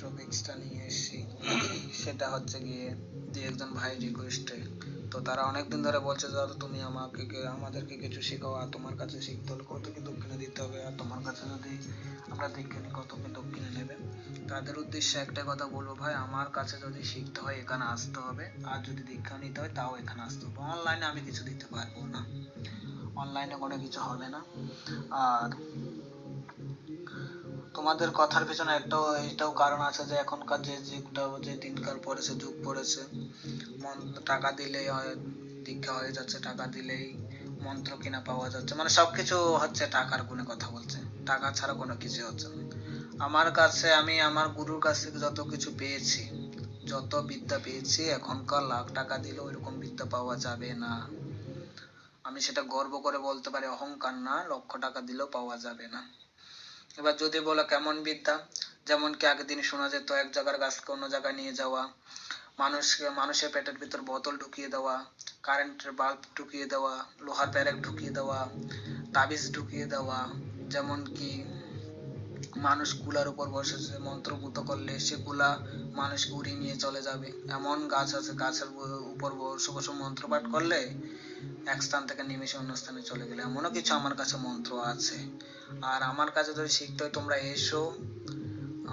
টপিক্সটা নিয়ে এসেছি সেটা হচ্ছে গিয়ে যে একজন ভাই রিকোয়েস্টে, তো তারা অনেকদিন ধরে বলছে যে তুমি আমাদেরকে কিছু শেখাও, আর তোমার কাছে শিখতে হলে কত কি দক্ষিণা দিতে হবে, আর তোমার কাছে যদি আমরা দেখে নিই কত কি দক্ষিণা নেবে। তাদের উদ্দেশ্যে একটা কথা বলবো, ভাই আমার কাছে যদি শিখতে হয় এখানে আসতে হবে, আর যদি দীক্ষা নিতে হয় তাও এখানে আসতে হবে। অনলাইনে আমি কিছু দিতে পারবো না, অনলাইনে কোনো কিছু হবে না। আর তোমাদের কথার পিছনে এটাও কারণ আছে যে এখনকার যে যুগটা, যে দিনকাল পড়েছে, যুগ পড়েছে, টাকা দিলেই দীক্ষা হয়ে যাচ্ছে, টাকা দিলেই মন্ত্র কিনা পাওয়া যাচ্ছে, মানে সবকিছু হচ্ছে টাকার গুণে কথা বলছে, টাকা ছাড়া কোনো কিছু হচ্ছে না। আমার কাছে, আমি আমার গুরুর কাছ থেকে যত কিছু পেয়েছি, যত বিদ্যা পেয়েছি, এখনকার লাখ টাকা দিলে ওইরকম বিদ্যা পাওয়া যাবে না। আমি সেটা গর্ব করে বলতে পারি, অহংকার না, লক্ষ টাকা দিলেও পাওয়া যাবে না। এবার যদি বলো কেমন বিদ্যা, যেমন কি আগের দিন শোনা যেত এক জায়গার গাছকে অন্য জায়গায় নিয়ে যাওয়া, মানুষের পেটের ভিতর বোতল ঢুকিয়ে দেওয়া, কারেন্টের বাল্ব ঢুকিয়ে দেওয়া, লোহার প্যারেক ঢুকিয়ে দেওয়া, তাবিজ ঢুকিয়ে দেওয়া, যেমন কি মানুষ কুলার উপর বসে মন্ত্রপুত করলে সে কুলা মানুষকে উড়িয়ে নিয়ে চলে যাবে। এমন গাছ আছে, গাছের উপর বসে বসে মন্ত্রপাঠ করলে এক স্থান থেকে নিমেষে অন্য স্থানে চলে গেলে, এমনও কিছু আমার কাছে মন্ত্র আছে। আর আমার কাছে যদি শিখতে হয় তোমরা এসো,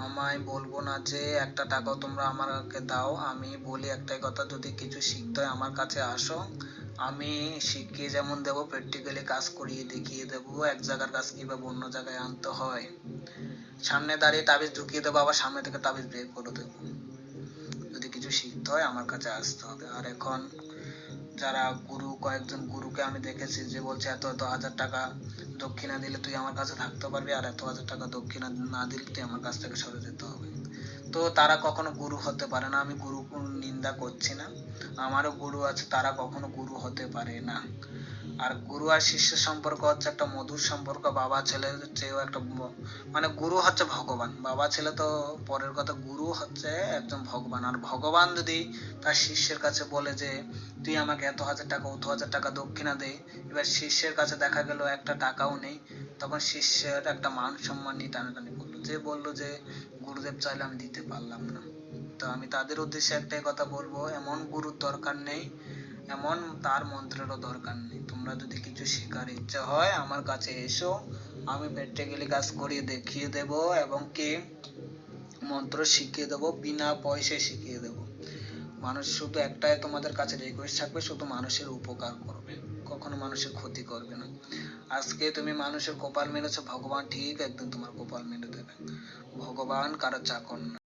আমায় বলবো না যে একটা টাকাও তোমরা আমাকে দাও, আমি বলি একটাই কথা, যদি কিছু শিখতে হয় আমার কাছে আসো, আমি শিখিয়ে যেমন দেবো, প্র্যাকটিক্যালি কাজ করিয়ে দেখিয়ে দেবো, এক জায়গার কাজ কিভাবে অন্য জায়গায় আনতে হয়, সামনে দাঁড়িয়ে তাবিজ ঢুকিয়ে দেবো, আবার সামনে থেকে তাবিজ বের করে দেবো। যদি কিছু শিখতে হয় আমার কাছে আসতে হবে। আর এখন যারা গুরু, কয়েকজন গুরুকে আমি দেখেছি যে বলছে এত এত হাজার টাকা দক্ষিণা দিলে তুই আমার কাছে থাকতে পারবি, আর এত হাজার টাকা দক্ষিণা না দিলে তুই আমার কাছ থেকে সরে যেতে হবে। তো তারা কখনো গুরু হতে পারে না। আমি গুরু নিন্দা করছি না, আমারও গুরু আছে, তারা কখনো গুরু হতে পারে না। আর গুরু আর শিষ্যের সম্পর্ক হচ্ছে একটা মধুর সম্পর্ক, বাবা ছেলের চেয়েও একটা মানে গুরু হচ্ছে ভগবান, বাবা ছেলে তো পরের কথা, গুরু হচ্ছে একজন ভগবান। আর ভগবান যদি তার শিষ্যের কাছে বলে যে তুই আমাকে এত হাজার টাকা, অত হাজার টাকা দক্ষিণা দে, এবার শিষ্যের কাছে দেখা গেল একটা টাকাও নেই, তখন শিষ্যের একটা মান সম্মান নিয়ে টানাটানি করলো, যে বললো যে গুরুদেব চাইলে আমি দিতে পারলাম না। তো আমি তাদের উদ্দেশ্যে একটাই কথা বলবো, এমন গুরুর দরকার নেই, এমন তার মন্ত্রেরও দরকার নেই। তোমরা যদি কিছু শেখার ইচ্ছা হয় আমার কাছে এসো, আমি প্র্যাকটিক্যালি কাজ করিয়ে দেখিয়ে দেব, এবং কি মন্ত্র শিখিয়ে দেবো, বিনা পয়সায় শিখিয়ে দেবো। মানুষ শুধু একটাই তোমাদের কাছে রিকোয়েস্ট থাকবে, শুধু মানুষের উপকার করবে, কখনো মানুষের ক্ষতি করবে না। আজকে তুমি মানুষের কপাল মেলেছো, ভগবান ঠিক একদিন তোমার কপাল মেলে দেবে। ভগবান কারো চাকর না।